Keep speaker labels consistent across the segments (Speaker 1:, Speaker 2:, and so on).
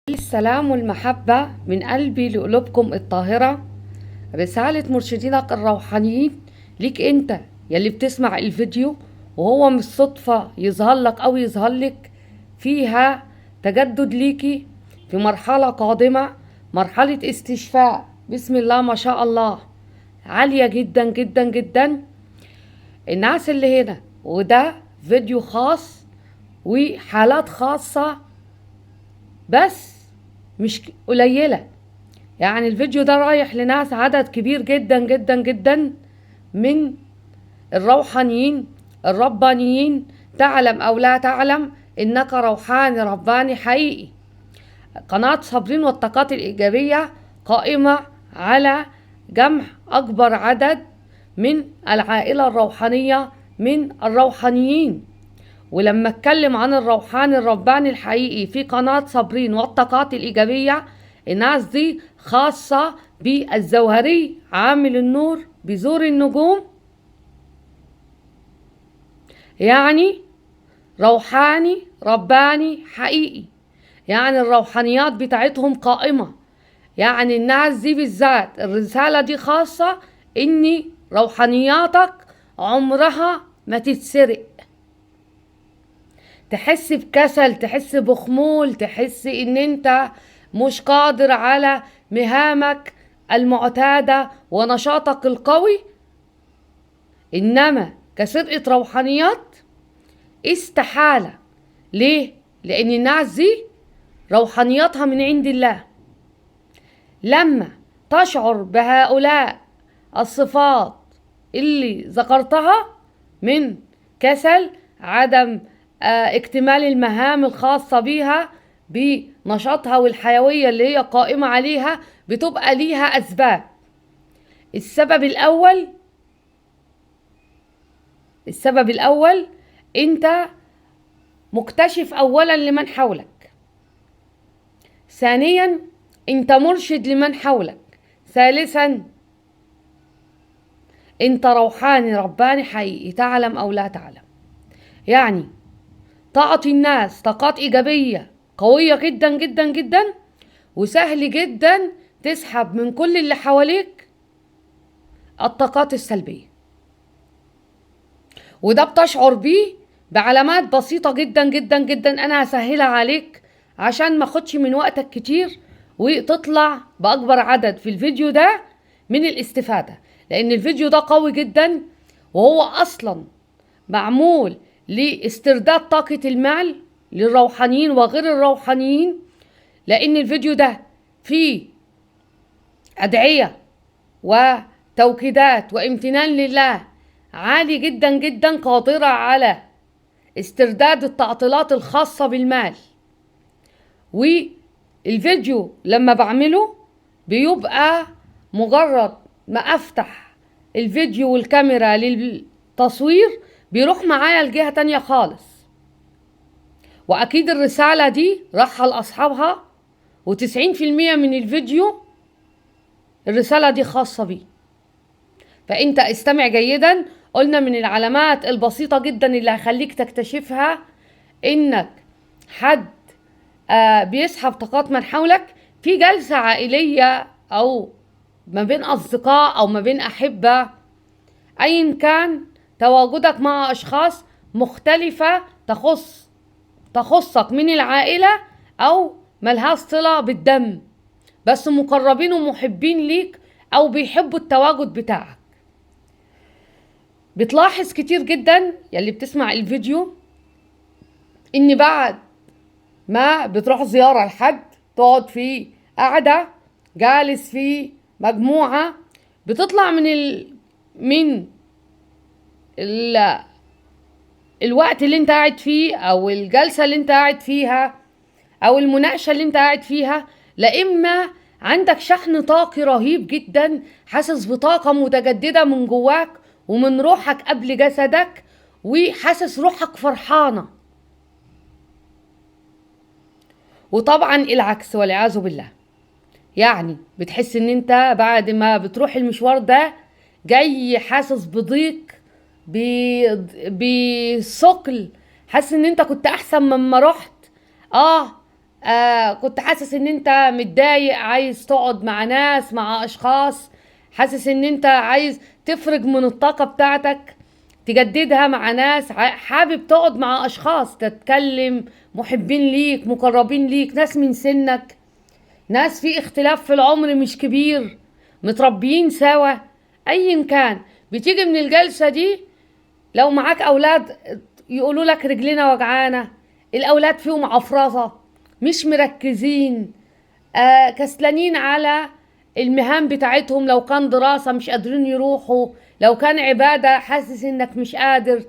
Speaker 1: السلام والمحبة من قلبي لقلوبكم الطاهرة. رسالة مرشدينك الروحانيين ليك انت يلي بتسمع الفيديو، وهو مش صدفة يظهر لك او يظهر لك فيها تجدد ليكي في مرحلة قادمة، مرحلة استشفاء بسم الله ما شاء الله عالية جدا جدا جدا. الناس اللي هنا وده فيديو خاص وحالات خاصة بس مش قليلة، يعني الفيديو ده رايح لناس عدد كبير جدا جدا جدا من الروحانيين الربانيين. تعلم أو لا تعلم إنك روحاني رباني حقيقي. قناة صابرين والطاقات الإيجابية قائمة على جمع أكبر عدد من العائلة الروحانية من الروحانيين. ولما اتكلم عن الروحاني الرباني الحقيقي في قناة صابرين والطاقات الإيجابية، الناس دي خاصة بالزوهري عامل النور بزور النجوم، يعني روحاني رباني حقيقي، يعني الروحانيات بتاعتهم قائمة. يعني الناس دي بالذات الرسالة دي خاصة، إن روحانياتك عمرها ما تتسرق. تحس بكسل، تحس بخمول، تحس ان انت مش قادر على مهامك المعتادة ونشاطك القوي، انما كسرقة روحانيات استحالة. ليه؟ لان الناس دي روحانياتها من عند الله. لما تشعر بهؤلاء الصفات اللي ذكرتها من كسل، عدم اكتمال المهام الخاصة بيها بنشاطها والحيوية اللي هي قائمة عليها، بتبقى ليها أسباب. السبب الأول أنت مكتشف أولا لمن حولك، ثانيا أنت مرشد لمن حولك، ثالثا أنت روحاني رباني حقيقي. تعلم أو لا تعلم، يعني تعطي الناس طاقات إيجابية قوية جدا جدا جدا، وسهل جدا تسحب من كل اللي حواليك الطاقات السلبية. وده بتشعر بيه بعلامات بسيطة جدا جدا جدا، أنا هسهلها عليك عشان ما اخدش من وقتك كتير وتطلع بأكبر عدد في الفيديو ده من الاستفادة، لأن الفيديو ده قوي جدا، وهو أصلا معمول لاسترداد طاقة المال للروحانيين وغير الروحانيين. لأن الفيديو ده فيه أدعية وتوكيدات وامتنان لله عالي جدا جدا، قادرة على استرداد التعطيلات الخاصة بالمال. والفيديو لما بعمله بيبقى مجرد ما أفتح الفيديو والكاميرا للتصوير بيروح معايا لجهة تانية خالص، وأكيد الرسالة دي راحة لأصحابها، و90% من الفيديو الرسالة دي خاصة بيه. فأنت استمع جيدا. قلنا من العلامات البسيطة جدا اللي هخليك تكتشفها إنك حد بيسحب طاقات من حولك في جلسة عائلية، أو ما بين أصدقاء، أو ما بين أحبة، أيا كان تواجدك مع أشخاص مختلفة تخصك من العائلة أو ملهاش صلة بالدم، بس مقربين ومحبين ليك أو بيحبوا التواجد بتاعك. بتلاحظ كتير جدا يلي بتسمع الفيديو إن بعد ما بتروح زيارة لحد تقعد في قعدة جالس في مجموعة، بتطلع من الوقت اللي انت قاعد فيه، او الجلسة اللي انت قاعد فيها، او المناقشة اللي انت قاعد فيها، لا اما عندك شحن طاقي رهيب جدا، حاسس بطاقة متجددة من جواك ومن روحك قبل جسدك، وحاسس روحك فرحانة. وطبعا العكس والعياذ بالله، يعني بتحس ان انت بعد ما بتروح المشوار ده جاي حاسس بضيق، بثقل، حاسس ان انت كنت احسن مما رحت. كنت حاسس ان انت متضايق، عايز تقعد مع ناس، مع اشخاص، حاسس ان انت عايز تفرج من الطاقة بتاعتك، تجددها مع ناس، حابب تقعد مع اشخاص تتكلم، محبين ليك، مقربين ليك، ناس من سنك، ناس في اختلاف في العمر مش كبير، متربيين سوا، ايا كان. بتيجي من الجلسة دي لو معاك اولاد يقولوا لك رجلنا وجعانة، الاولاد فيهم عفرطة، مش مركزين، كسلانين على المهام بتاعتهم، لو كان دراسة مش قادرين يروحوا، لو كان عبادة حاسس انك مش قادر،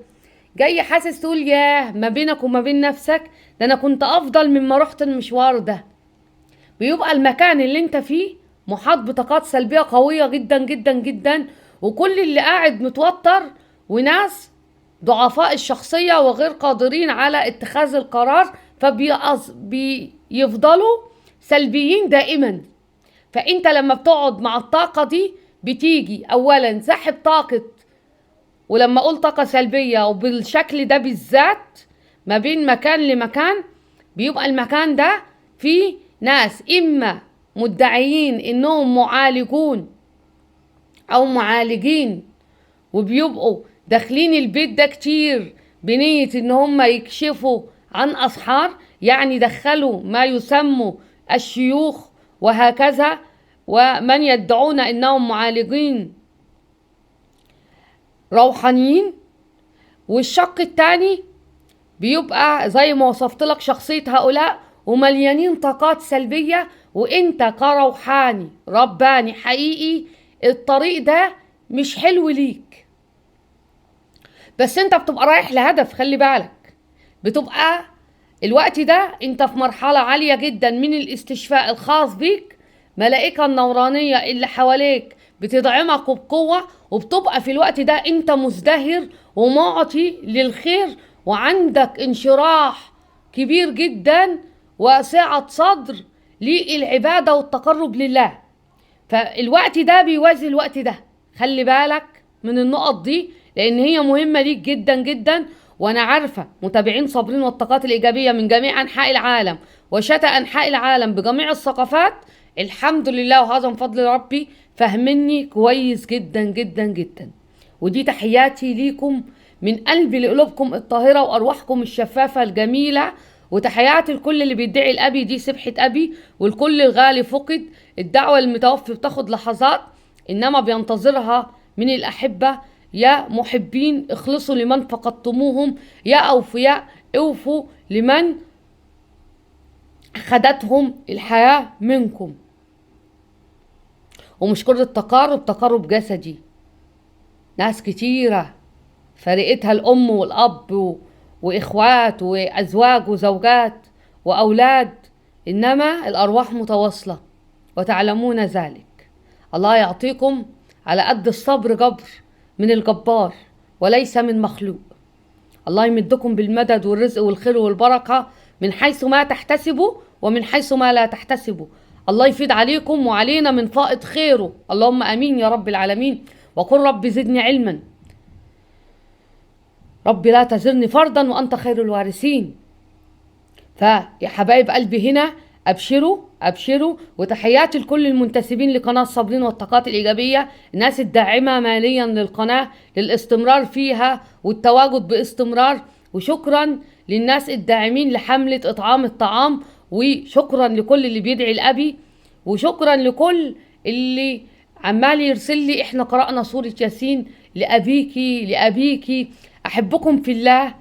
Speaker 1: جاي حاسس تقول ياه ما بينك وما بين نفسك ده انا كنت افضل مما رحت المشوار ده. بيبقى المكان اللي انت فيه محاط بطاقات سلبية قوية جدا جدا جدا، وكل اللي قاعد متوتر، وناس ضعفاء الشخصية وغير قادرين على اتخاذ القرار، فبيفضلوا سلبيين دائما. فانت لما بتقعد مع الطاقة دي بتيجي اولا سحب طاقة، ولما اقول طاقة سلبية وبالشكل ده بالذات ما بين مكان لمكان، بيبقى المكان ده فيه ناس اما مدعيين انهم معالجون او معالجين، وبيبقوا داخلين البيت ده كتير بنية ان هم يكشفوا عن اسحار، يعني دخلوا ما يسموا الشيوخ وهكذا، ومن يدعون انهم معالجين روحانيين. والشق التاني بيبقى زي ما وصفت لك شخصية هؤلاء ومليانين طاقات سلبية، وانت كروحاني رباني حقيقي الطريق ده مش حلو ليك، بس انت بتبقى رايح لهدف. خلي بالك، بتبقى الوقت ده انت في مرحلة عالية جدا من الاستشفاء الخاص بيك، ملائكة النورانية اللي حواليك بتدعمك بقوة، وبتبقى في الوقت ده انت مزدهر ومعطي للخير، وعندك انشراح كبير جدا وسعة صدر للعبادة والتقرب لله. فالوقت ده بيوازي الوقت ده، خلي بالك من النقط دي لان هي مهمة ليك جدا جدا. وانا عارفة متابعين صابرين والطاقات الايجابية من جميع انحاء العالم وشتى انحاء العالم بجميع الثقافات، الحمد لله وهذا من فضل ربي، فهمني كويس جدا جدا جدا. ودي تحياتي ليكم من قلبي لقلوبكم الطاهرة وارواحكم الشفافة الجميلة، وتحياتي لكل اللي بيدعي الابي، دي سبحة ابي، والكل الغالي فقد. الدعوة المتوفي بتاخد لحظات انما بينتظرها من الاحبة. يا محبين اخلصوا لمن فقدتموهم، يا اوفياء اوفوا لمن خدتهم الحياة منكم. ومش كل التقارب تقارب جسدي، ناس كتيرة فرقتها الأم والأب وإخوات وأزواج وزوجات وأولاد، إنما الأرواح متواصلة وتعلمون ذلك. الله يعطيكم على قد الصبر جبر من الجبار وليس من مخلوق. الله يمدكم بالمدد والرزق والخير والبركة من حيث ما تحتسبوا ومن حيث ما لا تحتسبوا. الله يفيد عليكم وعلينا من فائض خيره، اللهم امين يا رب العالمين. وقل رب زدني علما، رب لا تزرني فردا وانت خير الوارثين. فيا حبايب قلبي هنا ابشروا ابشروا، وتحياتي لكل المنتسبين لقناه صابرين والطاقات الايجابيه، الناس الداعمه ماليا للقناه للاستمرار فيها والتواجد باستمرار، وشكرا للناس الداعمين لحمله اطعام الطعام، وشكرا لكل اللي بيدعي الابي، وشكرا لكل اللي عمال يرسل لي احنا قرأنا سورة ياسين لأبيكي لأبيكي. أحبكم في الله،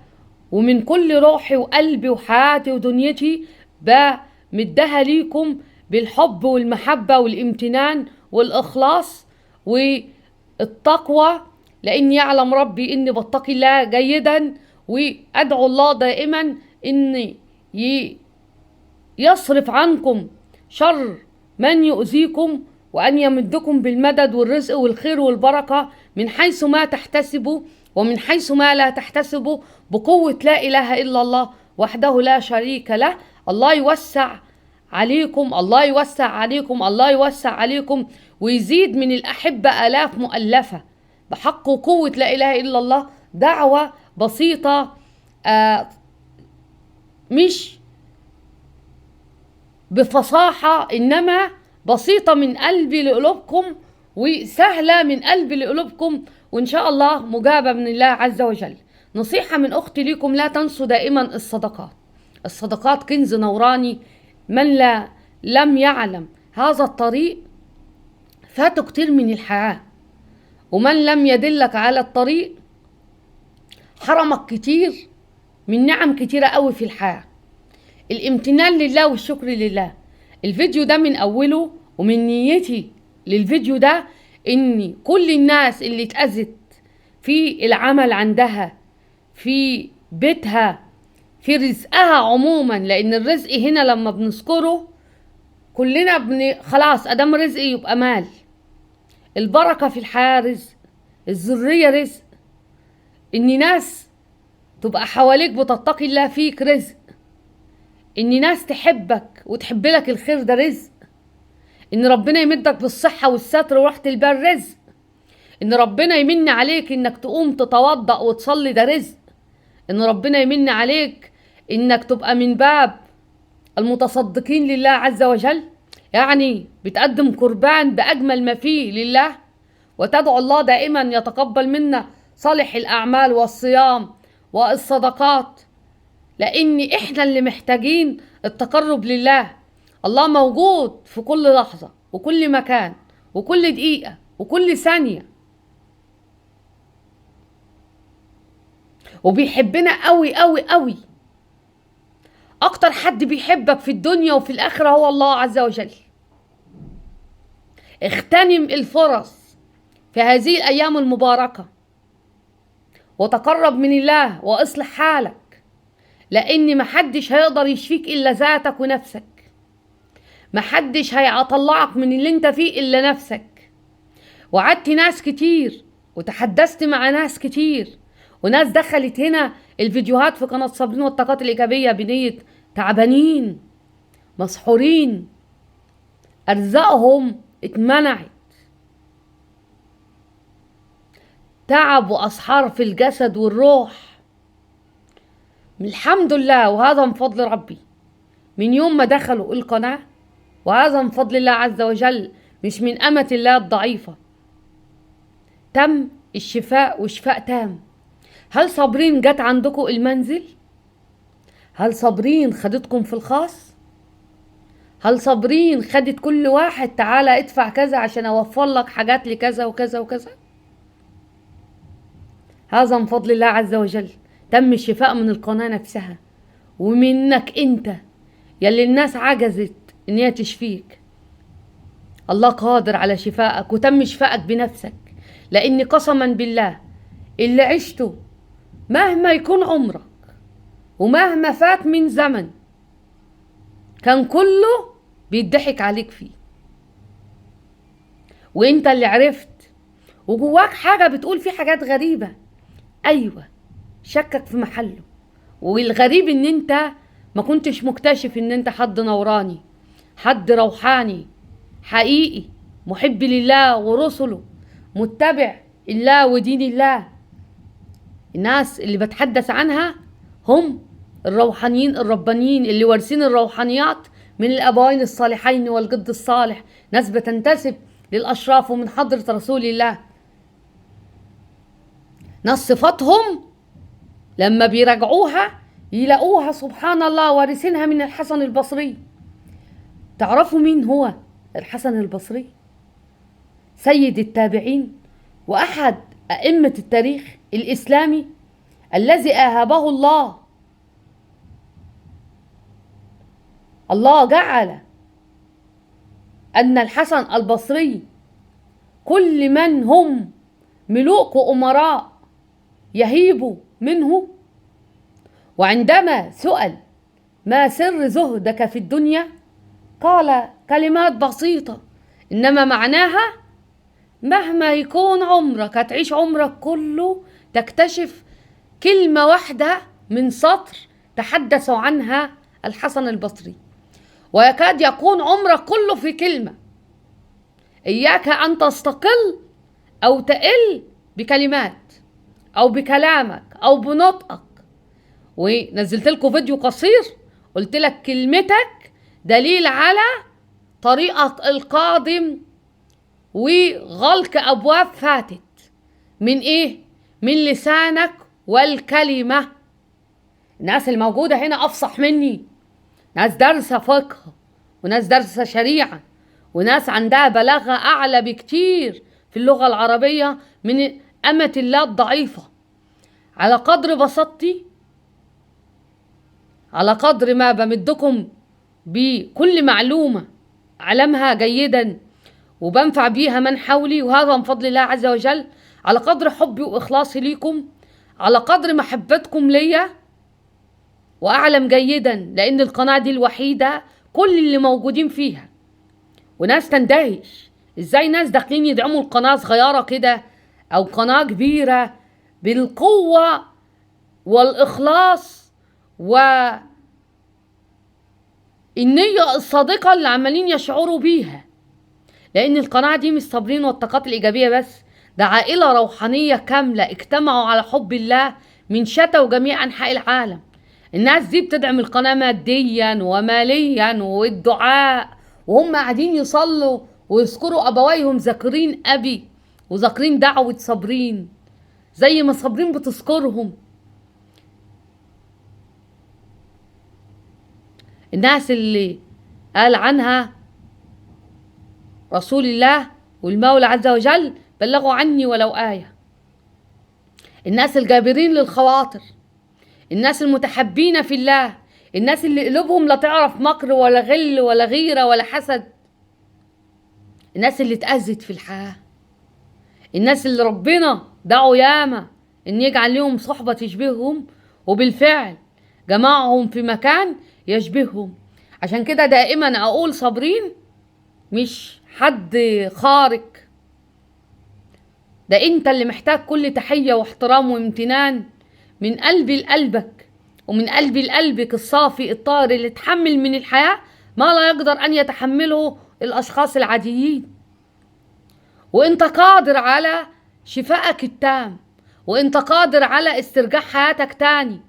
Speaker 1: ومن كل روحي وقلبي وحياتي ودنيتي بمدها ليكم بالحب والمحبة والامتنان والإخلاص والتقوى، لأن يعلم ربي إني بتقي الله جيدا، وأدعو الله دائما إن يصرف عنكم شر من يؤذيكم، وأن يمدكم بالمدد والرزق والخير والبركة من حيث ما تحتسبوا ومن حيث ما لا تحتسبوا، بقوة لا إله إلا الله وحده لا شريك له. الله يوسع عليكم، الله يوسع عليكم، الله يوسع عليكم، ويزيد من الأحبة آلاف مؤلفة بحق قوة لا إله إلا الله. دعوة بسيطة، مش بفصاحة، إنما بسيطة من قلبي لقلوبكم وسهلة من قلبي لقلوبكم، وإن شاء الله مجابة من الله عز وجل. نصيحة من أختي ليكم: لا تنسوا دائما الصدقات. الصدقات كنز نوراني. من لم يعلم هذا الطريق فاته كتير من الحياة، ومن لم يدلك على الطريق حرمك كتير من نعم كتيرة قوي في الحياة. الامتنان لله والشكر لله. الفيديو ده من أوله ومن نيتي للفيديو ده إن كل الناس اللي اتأذت في العمل عندها، في بيتها، في رزقها عموما، لأن الرزق هنا لما بنذكره كلنا خلاص أدام رزق يبقى مال. البركة في الحياة رزق، الذرية رزق، إن ناس تبقى حواليك بتتقي الله فيك رزق، إن ناس تحبك وتحب لك الخير ده رزق، إن ربنا يمدك بالصحة والستر وراحة البال رزق، إن ربنا يمن عليك إنك تقوم تتوضأ وتصلي ده رزق، إن ربنا يمن عليك إنك تبقى من باب المتصدقين لله عز وجل، يعني بتقدم قربان بأجمل ما فيه لله، وتدعو الله دائما يتقبل منا صالح الأعمال والصيام والصدقات، لأن إحنا اللي محتاجين التقرب لله. الله موجود في كل لحظة وكل مكان وكل دقيقة وكل ثانية، وبيحبنا قوي قوي قوي. أكتر حد بيحبك في الدنيا وفي الآخرة هو الله عز وجل. اغتنم الفرص في هذه الأيام المباركة وتقرب من الله وأصلح حالك، لأن محدش هيقدر يشفيك إلا ذاتك ونفسك. محدش هيطلعك من اللي انت فيه إلا نفسك. وعدت ناس كتير وتحدثت مع ناس كتير، وناس دخلت هنا الفيديوهات في قناة صابرين والطاقات الإيجابية بنية تعبانين مسحورين، أرزاقهم اتمنعت، تعب وأسحار في الجسد والروح. الحمد لله، وهذا من فضل ربي، من يوم ما دخلوا القناة، وهذا من فضل الله عز وجل، مش من أمة الله الضعيفة، تم الشفاء وشفاء تام. هل صابرين جت عندكم المنزل؟ هل صابرين خدتكم في الخاص؟ هل صابرين خدت كل واحد تعالى ادفع كذا عشان اوفر لك حاجات لكذا وكذا وكذا؟ هذا من فضل الله عز وجل. تم الشفاء من القناة نفسها ومنك انت يلي الناس عجزت ان هي تشفيك. الله قادر على شفائك، وتم شفائك بنفسك، لان قسما بالله اللي عشته مهما يكون عمرك ومهما فات من زمن كان كله بيضحك عليك فيه، وانت اللي عرفت وجواك حاجة بتقول فيه حاجات غريبة. ايوه، شكك في محله. والغريب ان انت ما كنتش مكتشف ان انت حد نوراني، حد روحاني حقيقي، محب لله ورسله، متبع الله ودين الله. الناس اللي بتحدث عنها هم الروحانيين الربانيين اللي وارثين الروحانيات من الأبوين الصالحين والجد الصالح، ناس بتنتسب للأشراف ومن حضرة رسول الله، ناس صفاتهم لما بيراجعوها يلاقوها سبحان الله وارثينها من الحسن البصري. تعرفوا مين هو الحسن البصري؟ سيد التابعين وأحد أئمة التاريخ الإسلامي الذي أهبه الله جعل أن الحسن البصري كل من هم ملوك وأمراء يهيبوا منه. وعندما سئل ما سر زهدك في الدنيا قال كلمات بسيطة، إنما معناها مهما يكون عمرك هتعيش عمرك كله تكتشف كلمة واحدة من سطر تحدث عنها الحسن البصري، ويكاد يكون عمرك كله في كلمة. إياك أن تستقل أو تقل بكلمات أو بكلامك أو بنطقك. ونزلت لكم فيديو قصير قلت لك كلمتك دليل على طريقة القادم وغلق أبواب فاتت. من إيه؟ من لسانك والكلمة. الناس الموجودة هنا أفصح مني، ناس دارسة فقه وناس دارسة شريعة وناس عندها بلاغة أعلى بكتير في اللغة العربية من أمة الله الضعيفة. على قدر بسطتي، على قدر ما بمدكم بكل معلومة أعلمها جيدا وبنفع بيها من حولي، وهذا من فضل الله عز وجل، على قدر حبي وإخلاصي ليكم، على قدر محبتكم ليا. وأعلم جيدا لأن القناة دي الوحيدة كل اللي موجودين فيها، وناس تندهش ازاي ناس داخلين يدعموا القناة صغيرة كده أو قناة كبيرة بالقوة والإخلاص والنية الصادقة اللي عمالين يشعروا بيها. لأن القناة دي مش صابرين والطاقات الإيجابية بس، ده عائلة روحانية كاملة اجتمعوا على حب الله من شتى وجميع أنحاء العالم. الناس دي بتدعم القناة ماديا وماليا والدعاء، وهم قاعدين يصلوا ويذكروا أبويهم ذاكرين أبي وذاكرين دعوة صابرين زي ما صابرين بتذكرهم. الناس اللي قال عنها رسول الله والمولى عز وجل بلغوا عني ولو آية. الناس الجابرين للخواطر، الناس المتحبين في الله، الناس اللي قلوبهم لا تعرف مكر ولا غل ولا غيرة ولا حسد، الناس اللي اتأذت في الحياة، الناس اللي ربنا دعوا ياما ان يجعل لهم صحبة تشبههم، وبالفعل جمعهم في مكان يشبههم. عشان كده دائما اقول صابرين مش حد خارق، ده انت اللي محتاج كل تحية واحترام وامتنان من قلبي لقلبك ومن قلبي لقلبك الصافي الطاهر اللي تحمل من الحياة ما لا يقدر أن يتحمله الأشخاص العاديين. وانت قادر على شفائك التام، وانت قادر على استرجاع حياتك تاني،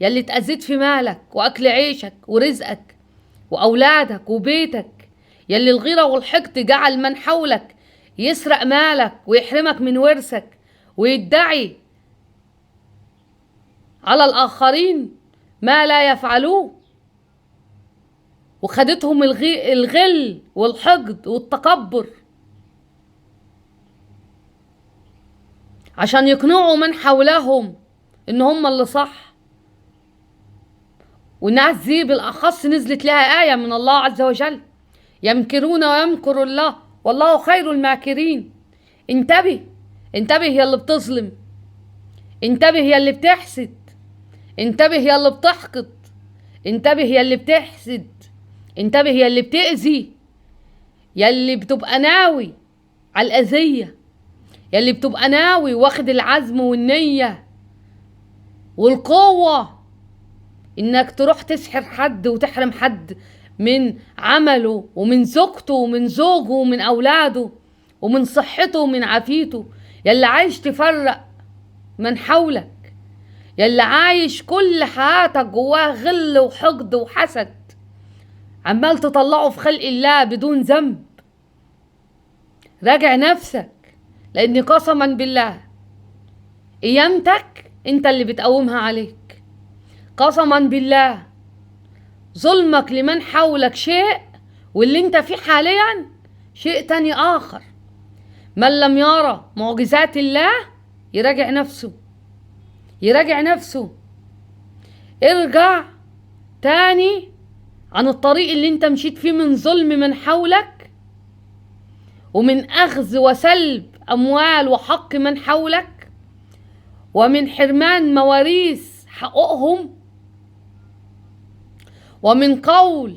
Speaker 1: يلي اتأذيت في مالك وأكل عيشك ورزقك وأولادك وبيتك، يلي الغيرة والحقد جعل من حولك يسرق مالك ويحرمك من ورثك ويدعي على الآخرين ما لا يفعلوه، وخدتهم الغل والحقد والتكبر عشان يقنعوا من حولهم ان هم اللي صح. والناس دي بالاخص نزلت لها آية من الله عز وجل: يمكرون ويمكر الله والله خير الماكرين. انتبه، انتبه يا اللي بتظلم، انتبه يا اللي بتحسد، انتبه يا اللي بتحقد، انتبه يا اللي بتحسد، انتبه يا اللي بتأذي، يا اللي بتبقى ناوي على الأذية، يا اللي بتبقى ناوي واخد العزم والنية والقوة انك تروح تسحر حد وتحرم حد من عمله ومن زوجته ومن زوجه ومن اولاده ومن صحته ومن عافيته، يا اللي عايش تفرق من حولك، يا اللي عايش كل حياتك جواه غل وحقد وحسد عمال تطلعه في خلق الله بدون ذنب. راجع نفسك، لأن قسما بالله قيامتك انت اللي بتقومها عليك. قسما بالله ظلمك لمن حولك شيء واللي انت فيه حاليا شيء تاني آخر. من لم يرى معجزات الله يراجع نفسه، يراجع نفسه. ارجع تاني عن الطريق اللي انت مشيت فيه من ظلم من حولك ومن أخذ وسلب أموال وحق من حولك ومن حرمان مواريث حقوقهم ومن قول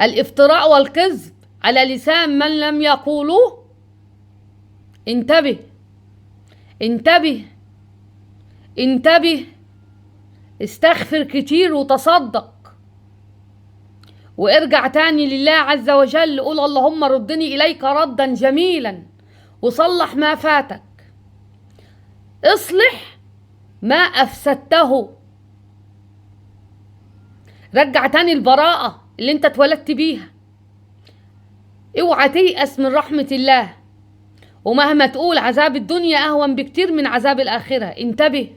Speaker 1: الافتراء والكذب على لسان من لم يقولوه. انتبه، انتبه، انتبه، استغفر كتير وتصدق وارجع تاني لله عز وجل. قول اللهم ردني إليك ردا جميلا وصلح ما فاتك، اصلح ما أفسدته، رجع تاني البراءة اللي انت اتولدت بيها. اوعى تيأس من رحمة الله، ومهما تقول عذاب الدنيا اهون بكتير من عذاب الآخرة. انتبه.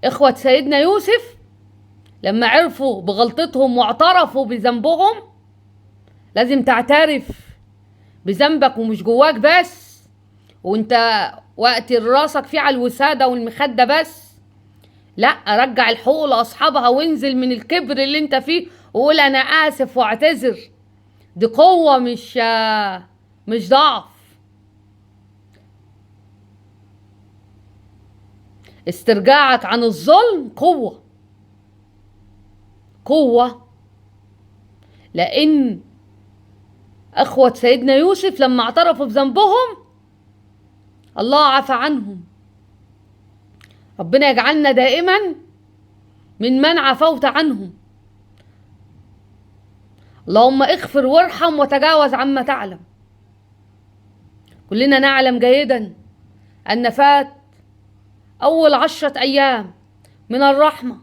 Speaker 1: اخوة سيدنا يوسف لما عرفوا بغلطتهم واعترفوا بذنبهم، لازم تعترف بذنبك، ومش جواك بس وانت وقت راسك فيه على الوسادة والمخدة بس. لا، رجع الحقوق لاصحابها وانزل من الكبر اللي انت فيه وقول انا اسف واعتذر. دي قوة مش ضعف. استرجاعك عن الظلم قوة. لان اخوة سيدنا يوسف لما اعترفوا بذنبهم الله عفى عنهم. ربنا يجعلنا دائما من عفوت عنهم. اللهم اغفر وارحم وتجاوز عما تعلم. كلنا نعلم جيدا أن فات أول 10 أيام من الرحمة،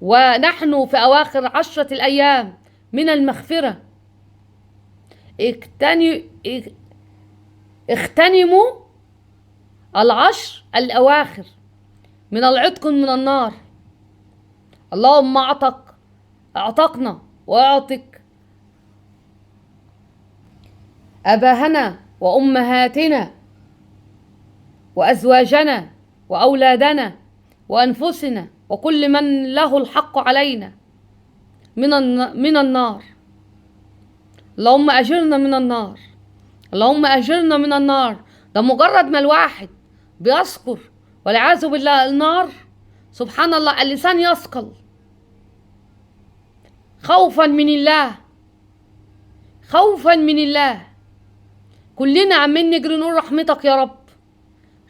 Speaker 1: ونحن في أواخر 10 الأيام من المغفرة. اغتنموا 10 الأواخر من العتق من النار. اللهم اعتقنا واعتق أباهنا وأمهاتنا وأزواجنا وأولادنا وأنفسنا وكل من له الحق علينا من النار. اللهم أجرنا من النار، اللهم أجرنا من النار. ده مجرد ما الواحد بيذكر والعياذ بالله النار، سبحان الله اللسان يثقل خوفا من الله، خوفا من الله. كلنا عمالين نجري نقول رحمتك يا رب،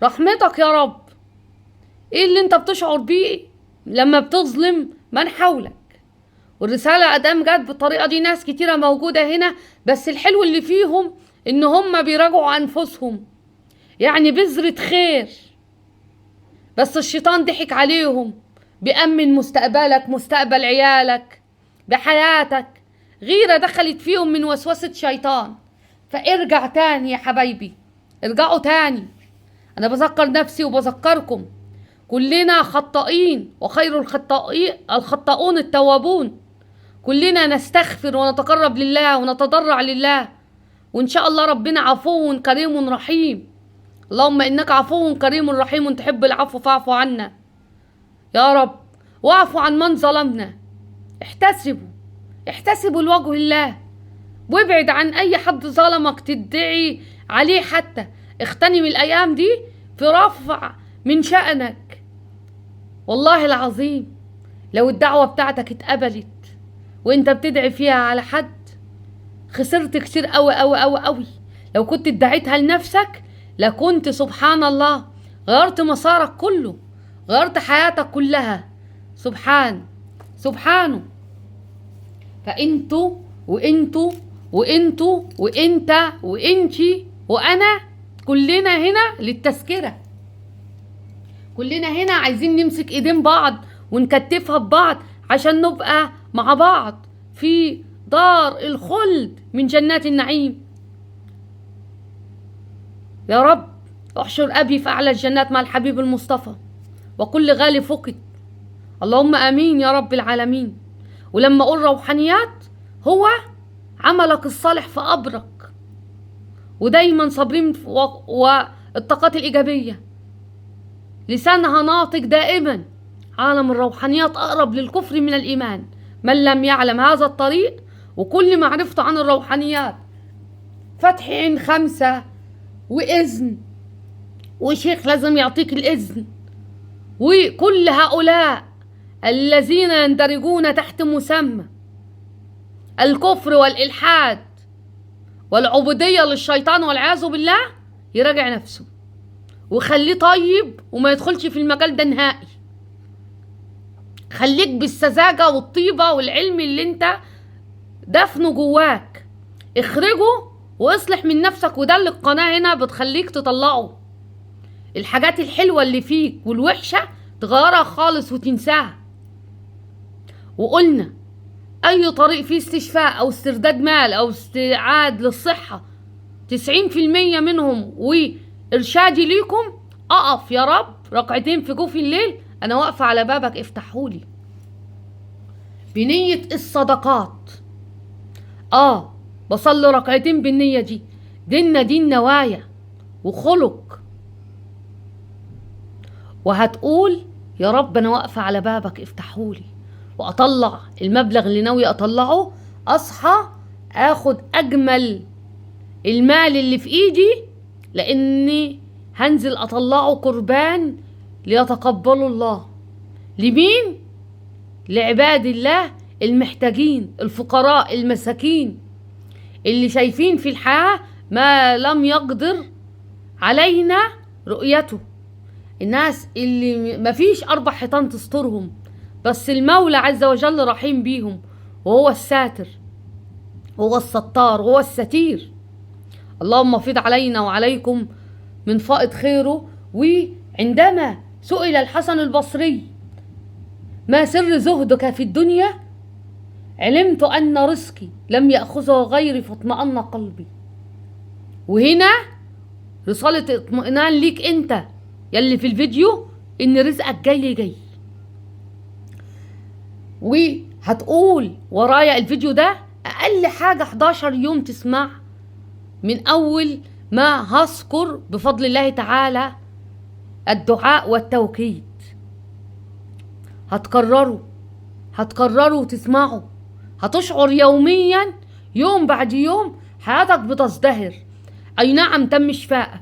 Speaker 1: رحمتك يا رب. ايه اللي انت بتشعر بيه لما بتظلم من حولك؟ والرسالة ادام جت بالطريقة دي، ناس كتيرة موجودة هنا، بس الحلو اللي فيهم ان هم بيراجعوا انفسهم، يعني بذرة خير، بس الشيطان ضحك عليهم، بيأمن مستقبلك، مستقبل عيالك، بحياتك. غيرة دخلت فيهم من وسوسة شيطان. فارجع تاني يا حبايبي، ارجعوا تاني. انا بذكر نفسي وبذكركم، كلنا خطائين وخير الخطاؤون التوابون. كلنا نستغفر ونتقرب لله ونتضرع لله، وان شاء الله ربنا عفو كريم رحيم. اللهم انك عفو كريم رحيم تحب العفو فاعف عنا يا رب، واعفو عن من ظلمنا. احتسبوا لوجه الله، وابعد عن اي حد ظلمك تدعي عليه. حتى اغتنم الايام دي في رفع من شأنك. والله العظيم لو الدعوة بتاعتك اتقبلت وانت بتدعي فيها على حد، خسرت كتير قوي قوي قوي قوي. لو كنت ادعيتها لنفسك لكنت سبحان الله غيرت مسارك كله، غيرت حياتك كلها. سبحانه. فانتوا وانت وانتي وانا كلنا هنا للتذكرة. كلنا هنا عايزين نمسك ايدين بعض ونكتفها ببعض عشان نبقى مع بعض في دار الخلد من جنات النعيم. يا رب احشر ابي في اعلى الجنات مع الحبيب المصطفى وكل غالي فقد. اللهم امين يا رب العالمين. ولما اقول روحانيات، هو عملك الصالح في قبرك، ودايما صابرين والطاقات الايجابيه، لسانها ناطق دائما. عالم الروحانيات اقرب للكفر من الايمان. من لم يعلم هذا الطريق وكل معرفته عن الروحانيات فتح عين 5 وإذن وشيخ لازم يعطيك الإذن، وكل هؤلاء الذين يندرجون تحت مسمى الكفر والإلحاد والعبودية للشيطان والعياذ بالله، يراجع نفسه وخليه طيب وما يدخلش في المجال ده نهائي. خليك بالسذاجة والطيبة والعلم اللي انت دفنه جواك، اخرجه واصلح من نفسك. وده اللي القناة هنا بتخليك تطلعه، الحاجات الحلوة اللي فيك والوحشة تغيرها خالص وتنساها. وقلنا اي طريق فيه استشفاء او استرداد مال او استعاد للصحة 90% منهم وارشادي ليكم، اقف يا رب ركعتين في جوف الليل، انا واقفة على بابك افتحولي بنية الصدقات. بصلي ركعتين بالنية دي. ديننا دين نوايا وخلق. وهتقول يا رب انا واقفة على بابك افتحولي، واطلع المبلغ اللي ناوي اطلعه، اصحى اخد اجمل المال اللي في ايدي، لاني هنزل اطلعه قربان ليتقبله الله. لمين؟ لعباد الله المحتاجين، الفقراء، المساكين، اللي شايفين في الحياة ما لم يقدر علينا رؤيته. الناس اللي مفيش 4 حيطان تسترهم، بس المولى عز وجل رحيم بيهم، وهو الساتر، هو الستار، هو الستير. اللهم افيض علينا وعليكم من فائض خيره. وعندما سئل الحسن البصري ما سر زهدك في الدنيا؟ علمت أن رزقي لم يأخذه غيري فاطمأن قلبي. وهنا رسالة اطمئنان ليك انت يلي في الفيديو، ان رزقك جاي. وهتقول ورايا الفيديو ده اقل حاجة 11 يوم تسمع من اول ما هذكر بفضل الله تعالى الدعاء والتوكيد. هتكرروا وتسمعوا، هتشعر يوميا يوم بعد يوم حياتك بتزدهر. اي نعم تم شفائك.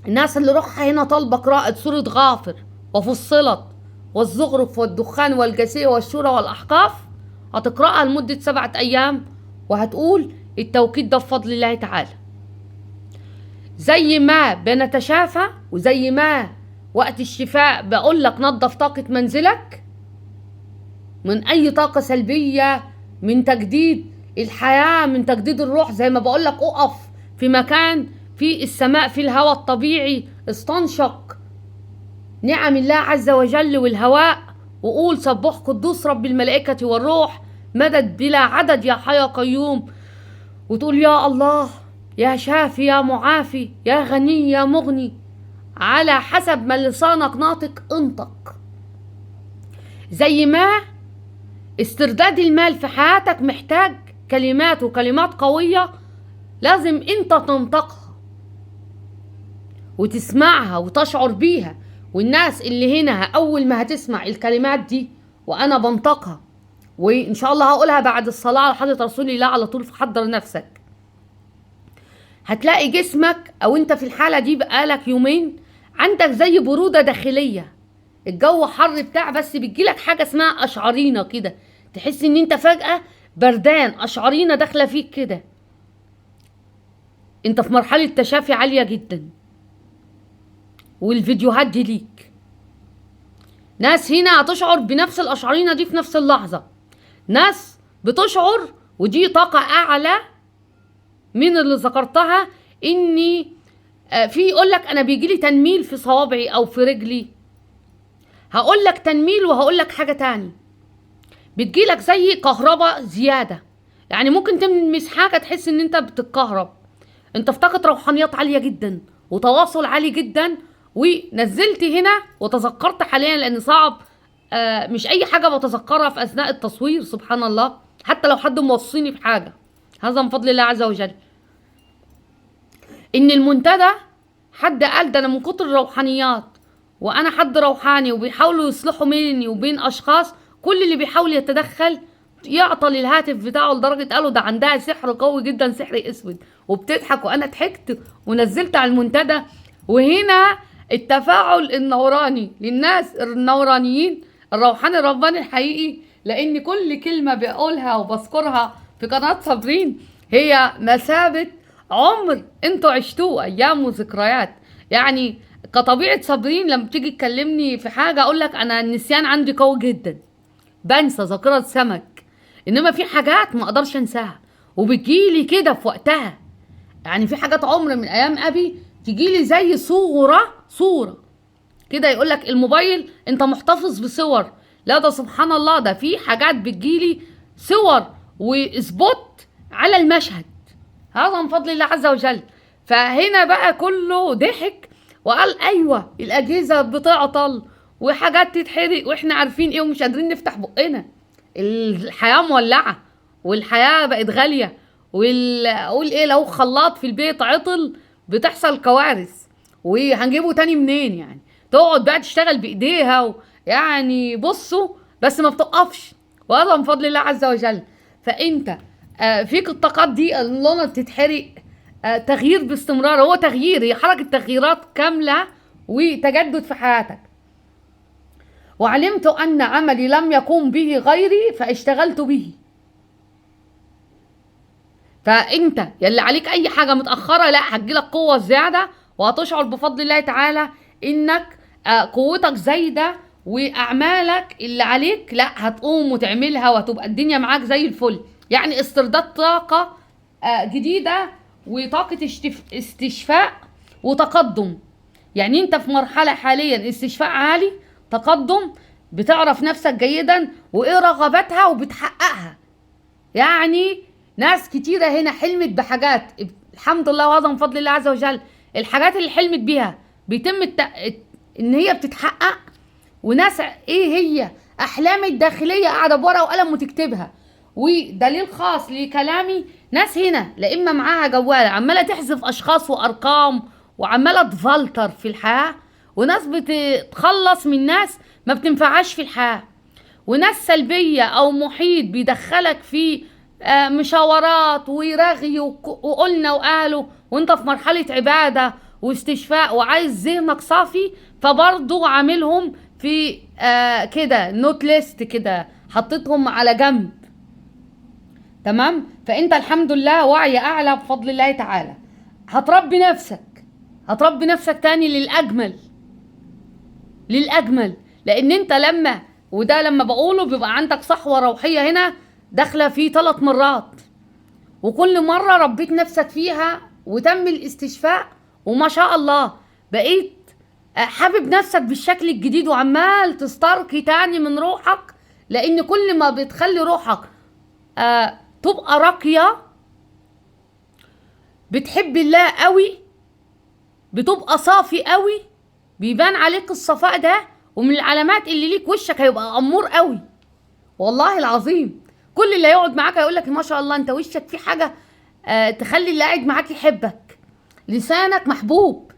Speaker 1: الناس اللي روحها هنا طالبه قراءة سورة غافر وفصلت والزخرف والدخان والجاثية والشورى والأحقاف، هتقرأها لمدة 7 أيام وهتقول التوكيد ده بفضل الله تعالى. زي ما بنتشافى وزي ما وقت الشفاء بقول لك نظف طاقة منزلك من أي طاقة سلبية، من تجديد الحياة، من تجديد الروح. زي ما بقول لك اقف في مكان في السماء، في الهواء الطبيعي، استنشق نعم الله عز وجل والهواء، وقول سبح قدوس رب الملائكة والروح مدد بلا عدد يا حي يا قيوم. وتقول يا الله، يا شافي، يا معافي، يا غني، يا مغني، على حسب ما لسانك ناطق انطق. زي ما استرداد المال في حياتك محتاج كلمات وكلمات قوية، لازم انت تنطقها وتسمعها وتشعر بيها. والناس اللي هنا اول ما هتسمع الكلمات دي وانا بنطقها، وان شاء الله هقولها بعد الصلاة على حضرة رسول الله على طول، فحضر نفسك. هتلاقي جسمك او انت في الحالة دي بقالك يومين عندك زي برودة داخلية، الجو حر بتاع، بس بتجيلك حاجة اسمها اشعرينة كده، تحس ان انت فجأة بردان، اشعرينة داخلة فيك كده. انت في مرحلة تشافي عالية جدا، والفيديوهات دي ليك. ناس هنا هتشعر بنفس الاشعرينة دي في نفس اللحظة، ناس بتشعر ودي طاقة اعلى من اللي ذكرتها. اني في يقولك انا بيجيلي تنميل في صوابعي او في رجلي، هقولك تنميل وهقولك حاجة تاني، بتجيلك زي كهرباء زيادة، يعني ممكن تلمس حاجة تحس ان انت بتتكهرب. انت في طاقة روحانيات عالية جدا وتواصل عالي جدا. ونزلت هنا وتذكرت حاليا، لان صعب مش اي حاجة بتذكرها في اثناء التصوير، سبحان الله، حتى لو حد موصيني بحاجة، هذا من فضل الله عز وجل. ان المنتدى حد قال ده انا من كتر الروحانيات، وانا حد روحاني، وبيحاولوا يصلحوا بيني وبين اشخاص، كل اللي بيحاول يتدخل يعطل الهاتف بتاعه، لدرجة قالوا ده عندها سحر قوي جدا، سحر اسود، وبتضحك. وانا ضحكت ونزلت على المنتدى. وهنا التفاعل النوراني للناس النورانيين، الروحاني الرباني الحقيقي، لان كل كلمة بقولها وبذكرها في قناة صابرين هي مثابة عمر انتوا عشتوه، ايام وذكريات. يعني كطبيعة صابرين لما تيجي تكلمني في حاجة اقول لك انا النسيان عندي قوي جدا، بنسى ذاكرة سمك، انما في حاجات ما اقدرش انساها وبتجيلي كده في وقتها. يعني في حاجات عمر من ايام ابي تجيلي زي صورة كده، يقولك الموبايل انت محتفظ بصور، لا ده سبحان الله، ده في حاجات بتجيلي صور وسبوت على المشهد، هذا من فضل الله عز وجل. فهنا بقى كله ضحك وقال ايوه الاجهزه بتعطل وحاجات تتحرق واحنا عارفين ايه ومش قادرين نفتح بقنا. الحياه مولعه والحياه بقت غاليه، اقول ايه، لو خلاط في البيت عطل بتحصل كوارث، وهنجيبه تاني منين يعني؟ تقعد بقى تشتغل بايديها يعني بصوا، بس ما بتقفش، وهذا من فضل الله عز وجل. فانت فيك الطاقات دي اللي ما بتتحرق، تغيير باستمرار، هو تغيير، هي حركة تغييرات كاملة وتجدد في حياتك. وعلمت أن عملي لم يقوم به غيري فاشتغلت به. فأنت يلي عليك أي حاجة متأخرة، لا هتجيلك قوة زيادة، وهتشعر بفضل الله تعالى إنك قوتك زايدة، وأعمالك اللي عليك لا هتقوم وتعملها، وهتبقى الدنيا معاك زي الفل. يعني استرداد طاقة جديدة، وطاقة استشفاء وتقدم. يعني انت في مرحلة حاليا استشفاء عالي، تقدم، بتعرف نفسك جيدا وايه رغباتها وبتحققها. يعني ناس كتيرة هنا حلمت بحاجات، الحمد لله وهذا من فضل الله عز وجل. الحاجات اللي حلمت بيها بيتم ان هي بتتحقق، وناس ايه هي احلام الداخلية قاعدة بورقة وقلم وتكتبها. ودليل خاص لكلامي، ناس هنا لا اما معاها جوال عماله تحذف اشخاص وارقام وعماله تفلتر في الحياه، وناس بتتخلص من ناس ما بتنفعش في الحياه، وناس سلبيه او محيط بيدخلك في مشاورات ورغي وقلنا وقالوا، وانت في مرحله عباده واستشفاء وعايز ذهنك صافي، فبرضه عاملهم في كده نوت ليست كده، حطيتهم على جنب. تمام؟ فانت الحمد لله وعي اعلى بفضل الله تعالى. هتربي نفسك تاني للاجمل، لان انت لما بقوله بيبقى عندك صحوة روحية هنا داخلة في 3 مرات، وكل مرة ربيت نفسك فيها وتم الاستشفاء، وما شاء الله بقيت حابب نفسك بالشكل الجديد، وعمال تسترقي تاني من روحك، لان كل ما بتخلي روحك تبقى راقية، بتحب الله قوي، بتبقى صافي قوي، بيبان عليك الصفاء ده. ومن العلامات اللي ليك وشك هيبقى امور قوي، والله العظيم. كل اللي هيقعد معاك هيقول لك ما شاء الله انت وشك في حاجة تخلي اللي قاعد معاك يحبك. لسانك محبوب،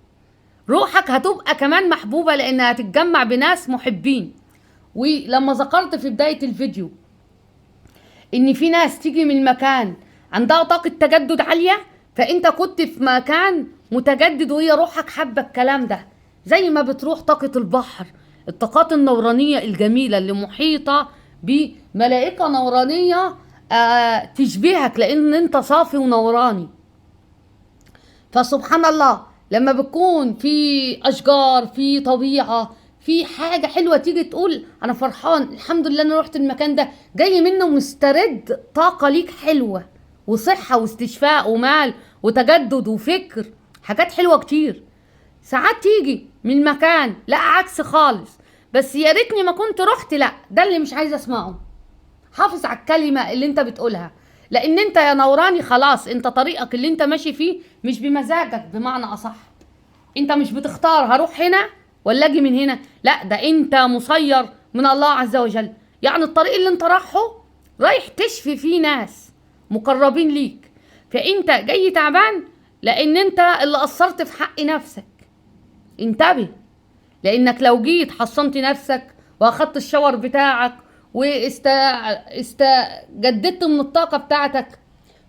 Speaker 1: روحك هتبقى كمان محبوبة، لانها هتتجمع بناس محبين. ولما ذكرت في بداية الفيديو ان في ناس تيجي من مكان عندها طاقة تجدد عالية، فانت كنت في مكان متجدد وهي روحك حابة الكلام ده، زي ما بتروح طاقة البحر، الطاقات النورانية الجميلة اللي محيطة بملائكة نورانية تشبهك، لان انت صافي ونوراني. فسبحان الله لما بتكون في اشجار، في طبيعة، في حاجة حلوة، تيجي تقول أنا فرحان الحمد لله أنا رحت المكان ده، جاي منه مسترد طاقة ليك حلوة، وصحة واستشفاء ومال وتجدد وفكر، حاجات حلوة كتير. ساعات تيجي من مكان لا عكس خالص، بس يا ريتني ما كنت رحت، لا ده اللي مش عايزة أسمعه. حافظ على الكلمة اللي أنت بتقولها، لأن أنت يا نوراني خلاص، أنت طريقك اللي أنت ماشي فيه مش بمزاجك، بمعنى أصح أنت مش بتختار هروح هنا ولا اجي من هنا، لا ده انت مسير من الله عز وجل. يعني الطريق اللي انت رايح تشفي فيه ناس مقربين ليك، فانت جاي تعبان لان انت اللي قصرت في حق نفسك. انتبه، لانك لو جيت حصنت نفسك واخدت الشاور بتاعك جددت من الطاقة بتاعتك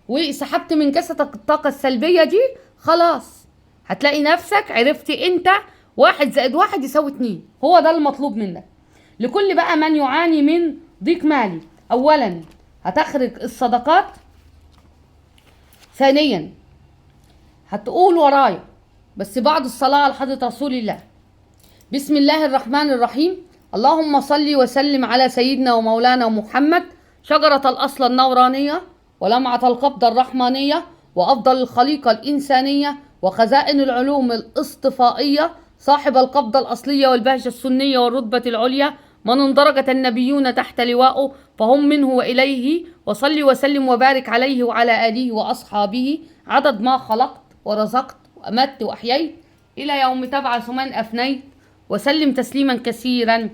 Speaker 1: وسحبت من جسدك الطاقة السلبية دي، خلاص هتلاقي نفسك عرفتي انت 1+1=2. هو ده المطلوب منك. لكل بقى من يعاني من ضيق مالي، اولا هتخرج الصدقات، ثانيا هتقول ورايا بس بعد الصلاة على حضرة رسول الله، بسم الله الرحمن الرحيم، اللهم صل وسلم على سيدنا ومولانا محمد، شجرة الأصل النورانية ولمعة القبضة الرحمانية وأفضل الخليقة الإنسانية وخزائن العلوم الاصطفائية، صاحب القبضة الأصلية والبهجة السنية والرتبة العليا، من اندرجت النبيون تحت لواءه فهم منه وإليه، وصل وسلم وبارك عليه وعلى آله وأصحابه عدد ما خلقت ورزقت وأمت وأحييت إلى يوم تبعث من أفنيت، وسلم تسليما كثيرا،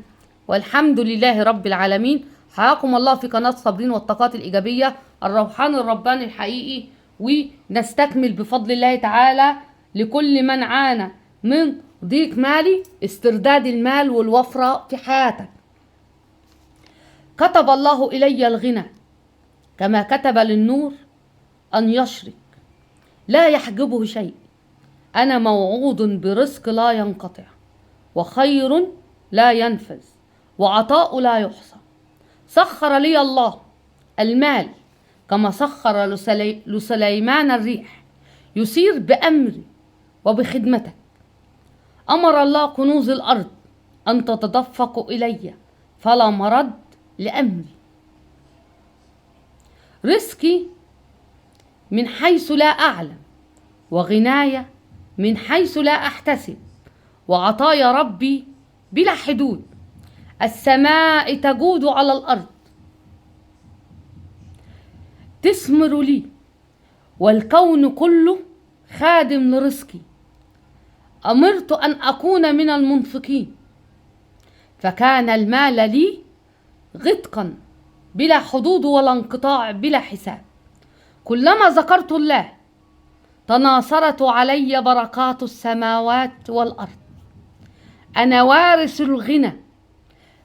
Speaker 1: والحمد لله رب العالمين. حياكم الله في قناة صابرين والطاقات الإيجابية، الروحاني الرباني الحقيقي. ونستكمل بفضل الله تعالى لكل من عانى من ضيق مالي استرداد المال والوفرة في حياتك. كتب الله إلي الغنى كما كتب للنور أن يشرق لا يحجبه شيء. أنا موعود برزق لا ينقطع، وخير لا ينفذ، وعطاء لا يحصى. سخر لي الله المال كما سخر لسليمان الريح يسير بأمري وبخدمتك. أمر الله كنوز الأرض أن تتدفق إلي فلا مرد لأمري. رزقي من حيث لا أعلم، وغناية من حيث لا أحتسب، وعطايا ربي بلا حدود. السماء تجود على الأرض تثمر لي، والكون كله خادم لرزقي. أمرت أن أكون من المنفقين، فكان المال لي غدقا بلا حدود ولا انقطاع بلا حساب. كلما ذكرت الله تناثرت علي بركات السماوات والأرض. أنا وارث الغنى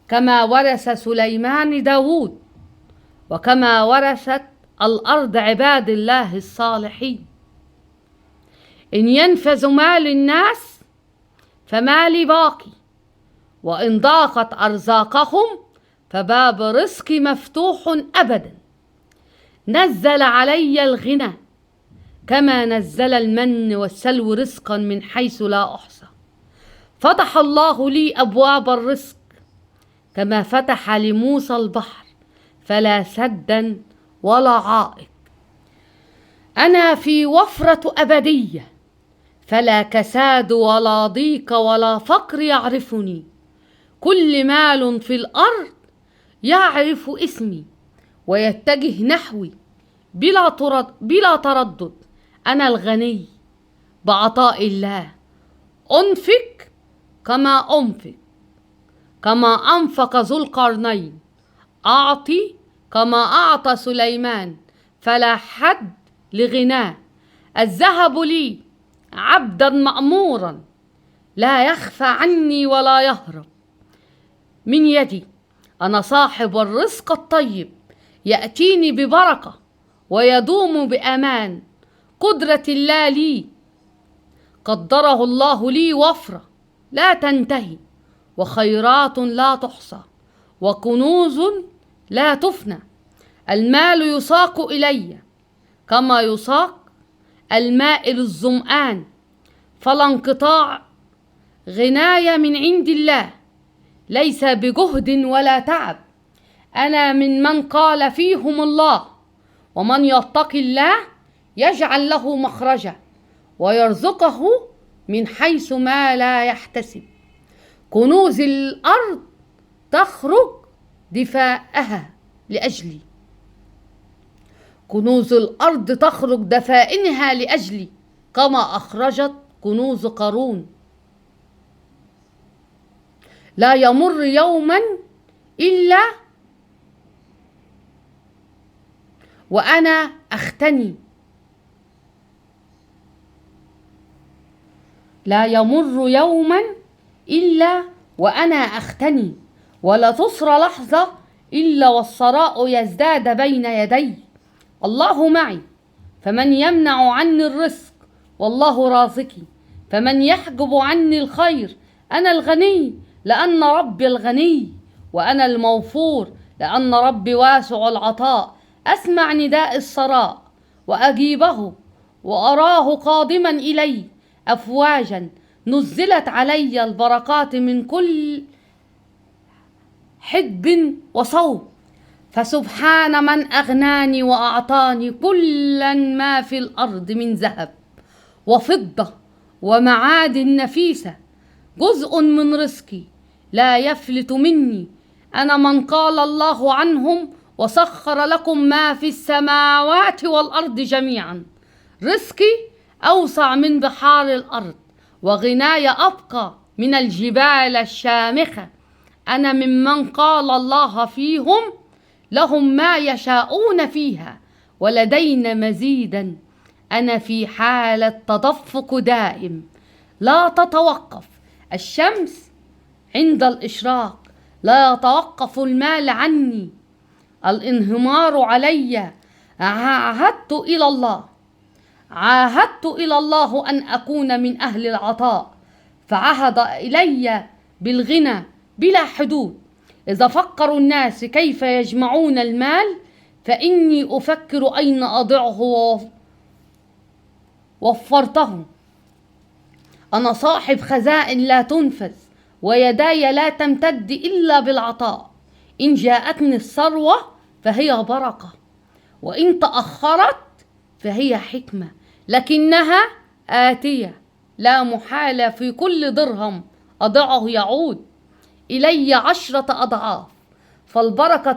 Speaker 1: كما ورث سليمان داود، وكما ورثت الأرض عباد الله الصالحين. إن ينفذ مال الناس فمالي باقي، وإن ضاقت أرزاقهم فباب رزقي مفتوح أبدا. نزل علي الغنى كما نزل المن والسلو رزقا من حيث لا أحصى. فتح الله لي أبواب الرزق كما فتح لموسى البحر فلا سدا ولا عائق. أنا في وفرة أبدية، فلا كساد ولا ضيق ولا فقر يعرفني. كل مال في الأرض يعرف اسمي ويتجه نحوي بلا تردد. أنا الغني بعطاء الله، أنفق كما أنفق، كما أنفق ذو القرنين، أعطي كما أعطى سليمان، فلا حد لغناه. الذهب لي عبدا مأمورا، لا يخفى عني ولا يهرب من يدي. أنا صاحب الرزق الطيب يأتيني ببركة ويدوم بأمان. قدرة الله لي قدره الله لي وفرة لا تنتهي، وخيرات لا تحصى، وكنوز لا تفنى. المال يساق إلي كما يساق الماء للظمآن، فلا انقطاع. غناي من عند الله ليس بجهد ولا تعب. أنا من قال فيهم الله: ومن يتق الله يجعل له مخرجا ويرزقه من حيث ما لا يحتسب. كنوز الأرض تخرج دفاءها لأجلي. كنوز الأرض تخرج دفائنها لأجلي كما أخرجت كنوز قارون. لا يمر يوما إلا وأنا أختني. لا يمر يوما إلا وأنا أختني، ولا تصر لحظة إلا والثراء يزداد بين يدي. الله معي فمن يمنع عني الرزق، والله رازقي فمن يحجب عني الخير. أنا الغني لأن ربي الغني، وأنا الموفور لأن ربي واسع العطاء. أسمع نداء الثراء وأجيبه، وأراه قادما إلي أفواجا. نزلت علي البركات من كل حدب وصوب. فسبحان من أغناني وأعطاني كلا ما في الأرض من ذهب وفضة ومعادن نفيسة. جزء من رزقي لا يفلت مني. أنا من قال الله عنهم وسخر لكم ما في السماوات والأرض جميعا. رزقي أوسع من بحار الأرض، وغناي أبقى من الجبال الشامخة. أنا ممن قال الله فيهم لهم ما يشاءون فيها ولدينا مزيدا. أنا في حالة تدفق دائم لا تتوقف. الشمس عند الإشراق لا يتوقف المال عني. الانهمار علي. عاهدت إلى الله أن أكون من أهل العطاء، فعهد إلي بالغنى بلا حدود. إذا فكروا الناس كيف يجمعون المال، فإني أفكر أين أضعه ووفرته. أنا صاحب خزائن لا تنفذ، ويداي لا تمتد إلا بالعطاء. إن جاءتني الثروة فهي بركة، وإن تأخرت فهي حكمة، لكنها آتية لا محالة. في كل درهم أضعه يعود إلي 10 أضعاف. فالبركة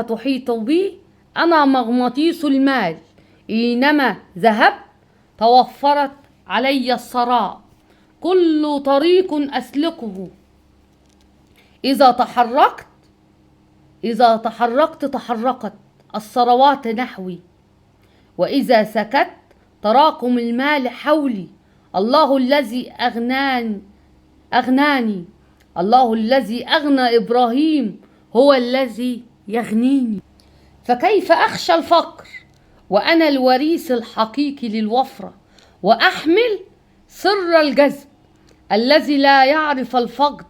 Speaker 1: تحيط بي. أنا مغناطيس المال، أينما ذهبت توفرت علي الثراء. كل طريق أسلكه إذا تحركت الثروات نحوي، وإذا سكت تراكم المال حولي. الله الذي أغناني، الله الذي أغنى إبراهيم هو الذي يغنيني. فكيف أخشى الفقر وأنا الوريث الحقيقي للوفرة، وأحمل سر الجذب الذي لا يعرف الفقد.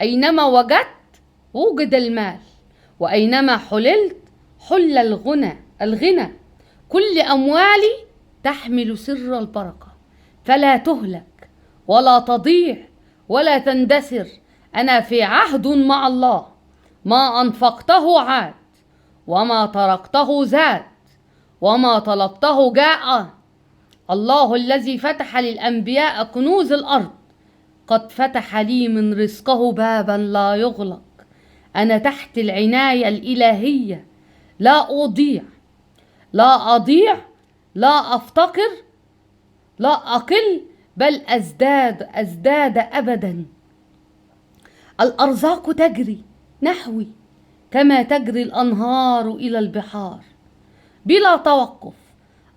Speaker 1: أينما وجدت وجد المال، وأينما حللت حل الغنى. كل أموالي تحمل سر البركة، فلا تهلك ولا تضيع ولا تندثر. أنا في عهد مع الله، ما أنفقته عاد، وما تركته زاد، وما طلبته جاء. الله الذي فتح للأنبياء كنوز الأرض قد فتح لي من رزقه بابا لا يغلق. أنا تحت العناية الإلهية، لا أضيع، لا أفتقر، لا أقل، بل أزداد أبدا. الأرزاق تجري نحوي كما تجري الأنهار إلى البحار بلا توقف.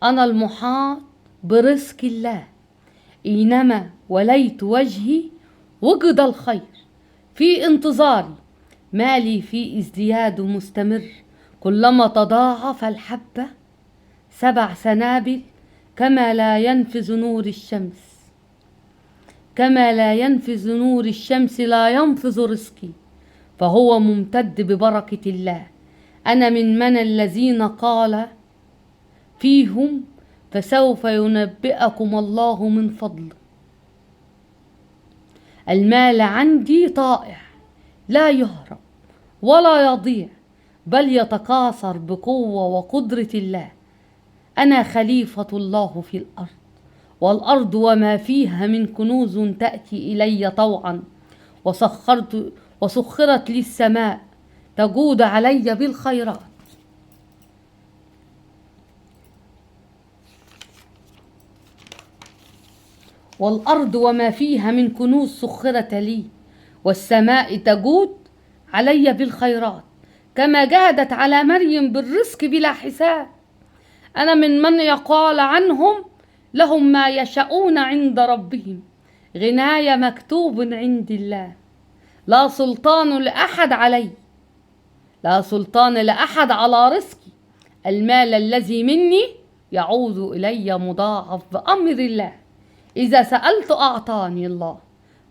Speaker 1: أنا المحاط برزق الله، أينما وليت وجهي وجد الخير. في انتظاري مالي في ازدياد مستمر. كلما تضاعف الحبة 7 سنابل. كما لا ينفذ نور الشمس لا ينفذ رزقي، فهو ممتد ببركة الله. أنا من الذين قال فيهم فسوف ينبئكم الله من فضله. المال عندي طائع لا يهرب ولا يضيع، بل يتكاثر بقوة وقدرة الله. أنا خليفة الله في الأرض، والأرض وما فيها من كنوز تأتي إلي طوعا. وسخرت لي السماء تجود علي بالخيرات. والأرض وما فيها من كنوز سخرت لي، والسماء تجود علي بالخيرات، كما جادت على مريم بالرزق بلا حساب. أنا من يقال عنهم لهم ما يشاءون عند ربهم. غناي مكتوب عند الله، لا سلطان لأحد علي، لا سلطان لأحد على رزقي. المال الذي مني يعود إلي مضاعف بأمر الله. إذا سألت أعطاني الله،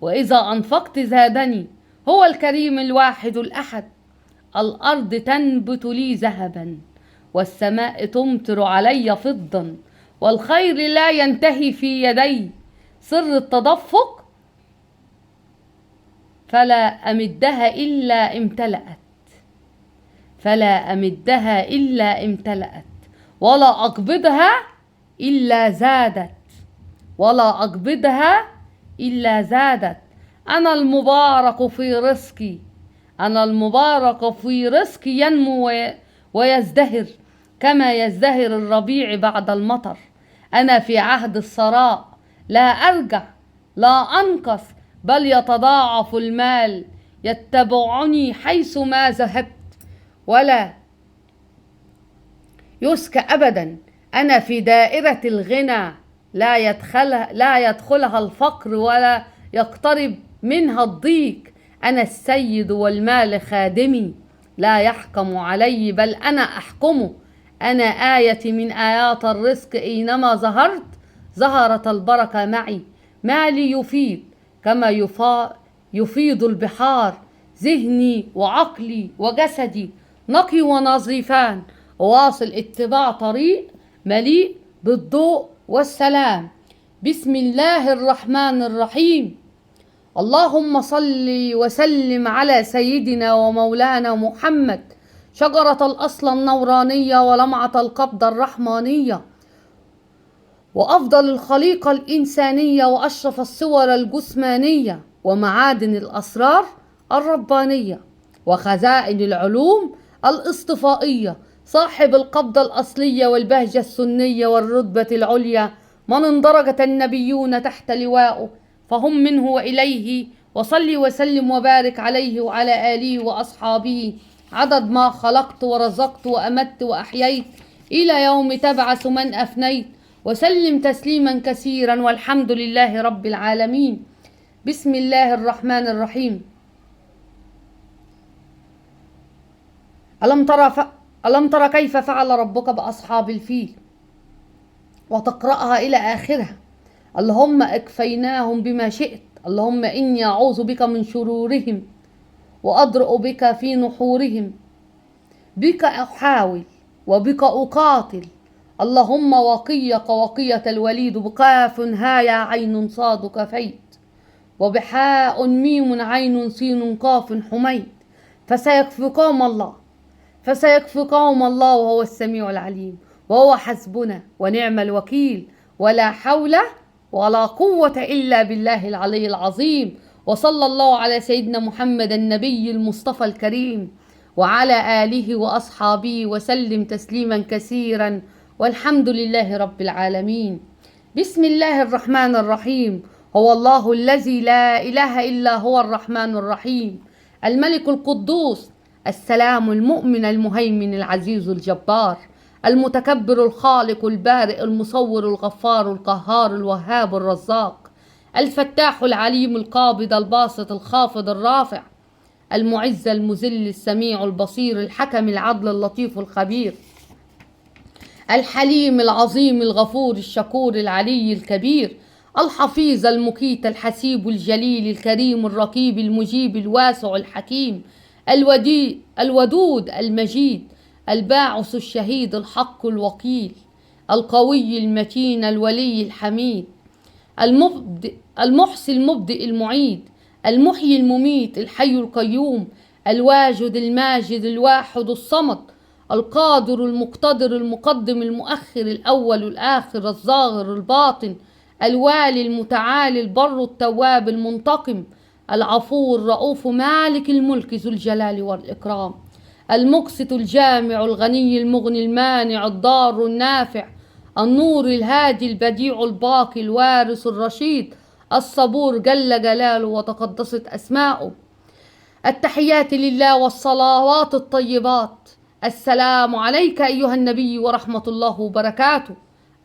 Speaker 1: وإذا أنفقت زادني. هو الكريم الواحد الأحد. الأرض تنبت لي ذهبا، والسماء تمطر علي فضا، والخير لا ينتهي في يدي. سر التدفق فلا أمدها إلا امتلأت، ولا أقبضها إلا زادت، أنا المبارك في رزقي، أنا المبارك في رزقي ينمو ويزدهر كما يزدهر الربيع بعد المطر. أنا في عهد الثراء، لا أرجع لا أنقص، بل يتضاعف المال يتبعني حيث ما ذهبت ولا يسكى أبدا. أنا في دائرة الغنى، لا يدخلها الفقر ولا يقترب منها الضيق. أنا السيد والمال خادمي، لا يحكم علي بل أنا أحكمه. أنا آية من آيات الرزق، أينما ظهرت ظهرت البركة معي. مالي يفيد كما يفيض البحار، ذهني وعقلي وجسدي نقي ونظيفان، واصل اتباع طريق مليء بالضوء والسلام. بسم الله الرحمن الرحيم. اللهم صل وسلم على سيدنا ومولانا محمد، شجرة الأصل النورانية ولمعة القبضة الرحمانية، وأفضل الخليقة الإنسانية، وأشرف الصور الجسمانية، ومعادن الأسرار الربانية، وخزائن العلوم الاصطفائية، صاحب القبضة الأصلية والبهجة السنية والرتبة العليا، من اندرجت النبيون تحت لواءه فهم منه وإليه. وصلي وسلم وبارك عليه وعلى آله وأصحابه عدد ما خلقت ورزقت وأمت وأحييت إلى يوم تبعث من أفنيت، وسلم تسليما كثيرا، والحمد لله رب العالمين. بسم الله الرحمن الرحيم. ألم تر كيف فعل ربك بأصحاب الفيل، وتقرأها إلى آخرها. اللهم اكفيناهم بما شئت، اللهم إني أعوذ بك من شرورهم وأدرأ بك في نحورهم، بك أحاول وبك أقاتل. اللهم وقيك وقية الوليد، بقاف هايا عين صاد كفيت، وبحاء ميم عين سين قاف حميد. فسيكفيكهم الله وهو السميع العليم، وهو حسبنا ونعم الوكيل، ولا حول ولا قوة إلا بالله العلي العظيم. وصلى الله على سيدنا محمد النبي المصطفى الكريم وعلى آله وأصحابه وسلم تسليما كثيرا، والحمد لله رب العالمين. بسم الله الرحمن الرحيم. هو الله الذي لا إله إلا هو الرحمن الرحيم، الملك القدوس السلام المؤمن المهيمن العزيز الجبار، المتكبر الخالق البارئ المصور الغفار القهار الوهاب الرزاق، الفتاح العليم القابض الباسط الخافض الرافع، المعز المذل السميع البصير الحكم العدل اللطيف الخبير، الحليم العظيم الغفور الشكور العلي الكبير، الحفيظ المقيت الحسيب الجليل الكريم الرقيب المجيب الواسع الحكيم، الودود المجيد، الباعث الشهيد الحق الوكيل، القوي المتين الولي الحميد، المحصي المبدئ المعيد، المحيي المميت الحي القيوم، الواجد الماجد الواحد الصمد، القادر المقتدر المقدم المؤخر الأول الآخر الظاهر الباطن، الوالي المتعالي البر التواب المنتقم، العفو الرؤوف مالك الملك ذو الجلال والإكرام، المقسط الجامع الغني المغني المانع الضار النافع، النور الهادي البديع الباقي الوارث الرشيد، الصبور جل جلاله وتقدست أسماؤه. التحيات لله والصلوات الطيبات. السلام عليك أيها النبي ورحمة الله وبركاته.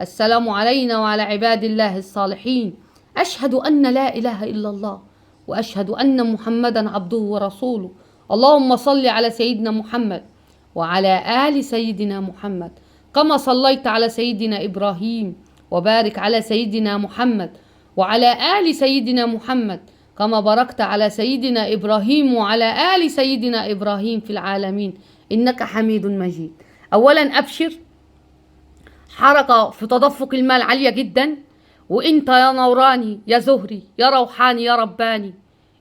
Speaker 1: السلام علينا وعلى عباد الله الصالحين. أشهد أن لا إله إلا الله، وأشهد أن محمدا عبده ورسوله. اللهم صل على سيدنا محمد وعلى آل سيدنا محمد كما صليت على سيدنا إبراهيم، وبارك على سيدنا محمد وعلى آل سيدنا محمد كما باركت على سيدنا إبراهيم وعلى آل سيدنا إبراهيم في العالمين إنك حميد مجيد. أولا أبشر، حركة في تدفق المال عالية جدا، وإنت يا نوراني يا زهري يا روحاني يا رباني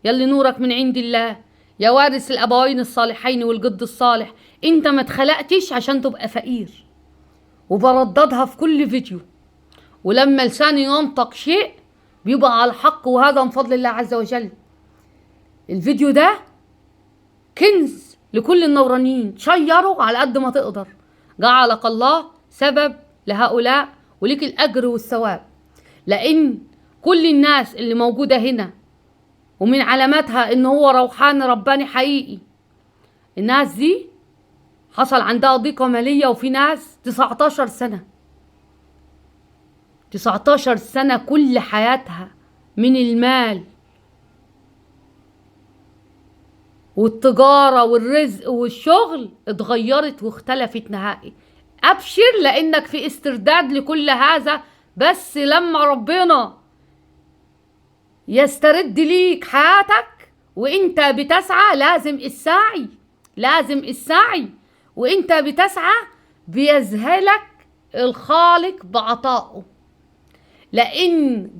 Speaker 1: يلي نورك من عند الله، يا وارث الأبوين الصالحين والجد الصالح، إنت ما اتخلقتش عشان تبقى فقير. وبرددها في كل فيديو، ولما لساني ينطق شيء بيبقى على الحق، وهذا من فضل الله عز وجل. الفيديو ده كنز لكل النورانيين، شيره على قد ما تقدر. جعلك الله سبب لهؤلاء وليك الأجر والثواب، لأن كل الناس اللي موجودة هنا ومن علاماتها إن هو روحاني رباني حقيقي، الناس دي حصل عندها ضيقة مالية، وفي ناس 19 سنة 19 سنة كل حياتها من المال والتجارة والرزق والشغل اتغيرت واختلفت نهائي. أبشر لأنك في استرداد لكل هذا، بس لما ربنا يسترد ليك حياتك وانت بتسعى، لازم السعي وانت بتسعى بيذهلك الخالق بعطائه، لأن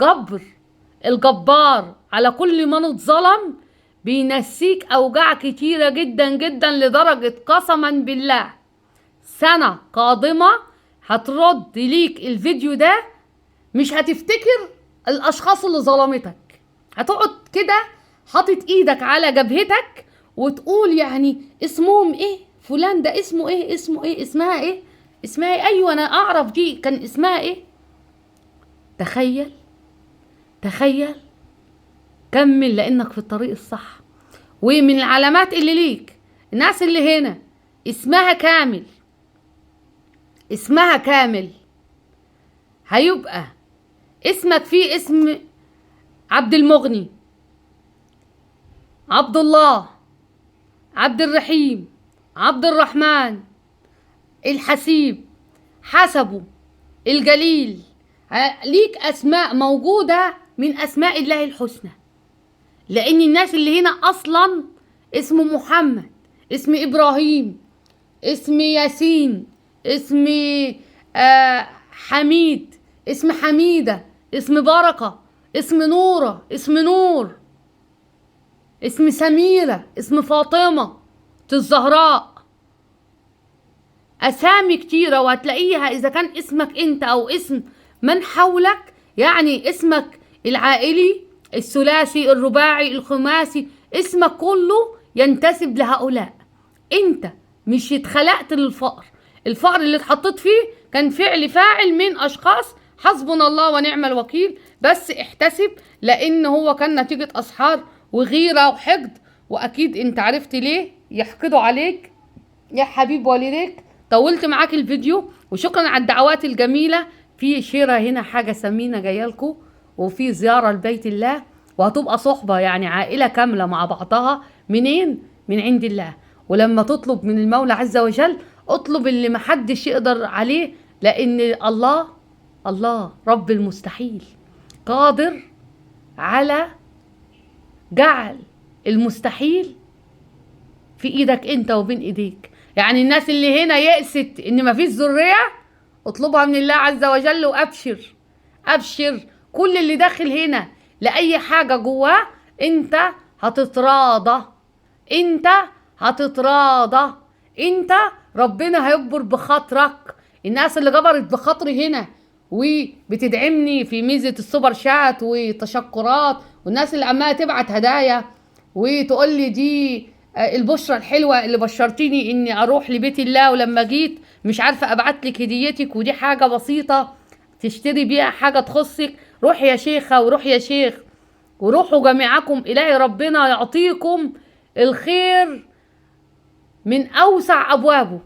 Speaker 1: الجبار على كل من اتظلم بينسيك أوجاع كتيرة جدا جدا، لدرجة قسما بالله سنة قادمة هترد ليك الفيديو ده مش هتفتكر الأشخاص اللي ظلمتك، هتقعد كده حاطط ايدك على جبهتك وتقول يعني اسمهم ايه، فلان ده اسمه ايه، اسمها ايه، ايوه انا اعرف دي كان اسمها ايه. تخيل كمل لانك في الطريق الصح. ومن العلامات اللي ليك الناس اللي هنا اسمها كامل هيبقى اسمك فيه اسم عبد المغني، عبد الله، عبد الرحيم، عبد الرحمن، الحسيب، حسبه، الجليل. ليك اسماء موجودة من اسماء الله الحسنى، لان الناس اللي هنا اصلا اسم محمد، اسم ابراهيم، اسم ياسين، اسم حميد، اسم حميدة، اسم بركة، اسم نورة، اسم نور، اسم سميرة، اسم فاطمة الزهراء. اسامي كتيرة وهتلاقيها اذا كان اسمك انت او اسم من حولك، يعني اسمك العائلي الثلاثي الرباعي الخماسي، اسمك كله ينتسب لهؤلاء. انت مش اتخلقت للفقر، الفقر اللي اتحطيت فيه كان فاعل من اشخاص، حسبنا الله ونعم الوكيل، بس احتسب لان هو كان نتيجة اسحار وغيرة وحقد، واكيد انت عرفت ليه يحقدوا عليك يا حبيب والديك. طولت معاك الفيديو وشكرا على الدعوات الجميلة. في شيرة هنا حاجة ثمينة جايالكم، وفي زيارة لبيت الله، وهتبقى صحبة يعني عائلة كاملة مع بعضها. منين؟ من عند الله. ولما تطلب من المولى عز وجل اطلب اللي محدش يقدر عليه، لان الله رب المستحيل قادر على جعل المستحيل في ايدك انت وبين ايديك. يعني الناس اللي هنا يأست ان مفيش ذرية، اطلبها من الله عز وجل وابشر. كل اللي داخل هنا لأي حاجة جواه انت هتتراضى، انت ربنا هيجبر بخاطرك. الناس اللي جبرت بخاطري هنا وبتدعمني في ميزة السوبر شات وتشكرات، والناس اللي عمالة تبعت هدايا وتقول لي دي البشرة الحلوة اللي بشرتيني اني اروح لبيت الله، ولما جيت مش عارفة ابعت لك هديتك، ودي حاجة بسيطة تشتري بيها حاجة تخصك. روح يا شيخة وروح يا شيخ وروحوا جميعكم، إلهي ربنا يعطيكم الخير من أوسع أبوابه.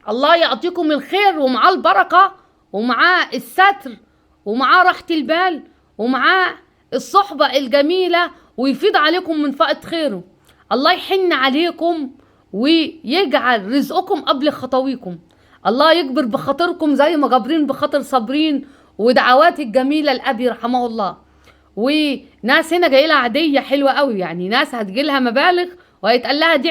Speaker 1: الله يعطيكم الخير ومعاه البركة ومعاه الستر ومعاه راحة البال ومعاه الصحبة الجميلة، ويفيض عليكم من فائض خيره. الله يحن عليكم ويجعل رزقكم قبل خطويكم. الله يجبر بخاطركم زي ما جابرين بخاطر صابرين، ودعوات الجميلة لأبي رحمه الله. وناس هنا جاي لها عادية حلوة قوي، يعني ناس هتجيلها مبالغ وهيتقال لها دي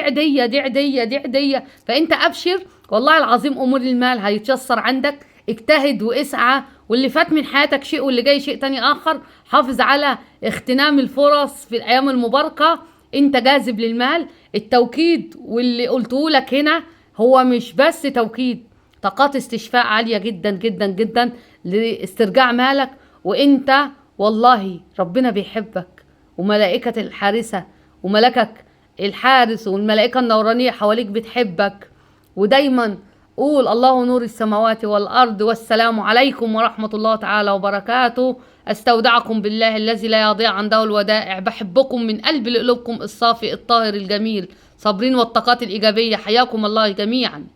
Speaker 1: عادية. فانت ابشر والله العظيم، امور المال هيتيسر عندك. اجتهد واسعى، واللي فات من حياتك شيء واللي جاي شيء تاني اخر. حافظ على اغتنام الفرص في الايام المباركة. انت جاذب للمال. التوكيد واللي قلته لك هنا هو مش بس توكيد، طاقات استشفاء عالية جدا جدا جدا لاسترجاع مالك. وانت والله ربنا بيحبك، وملائكة الحارسة وملكك الحارس والملائكة النورانية حواليك بتحبك. ودايما قول الله نور السماوات والأرض، والسلام عليكم ورحمة الله تعالى وبركاته. استودعكم بالله الذي لا يضيع عنده الودائع. بحبكم من قلب قلوبكم الصافي الطاهر الجميل. صابرين والطاقات الإيجابية. حياكم الله جميعا.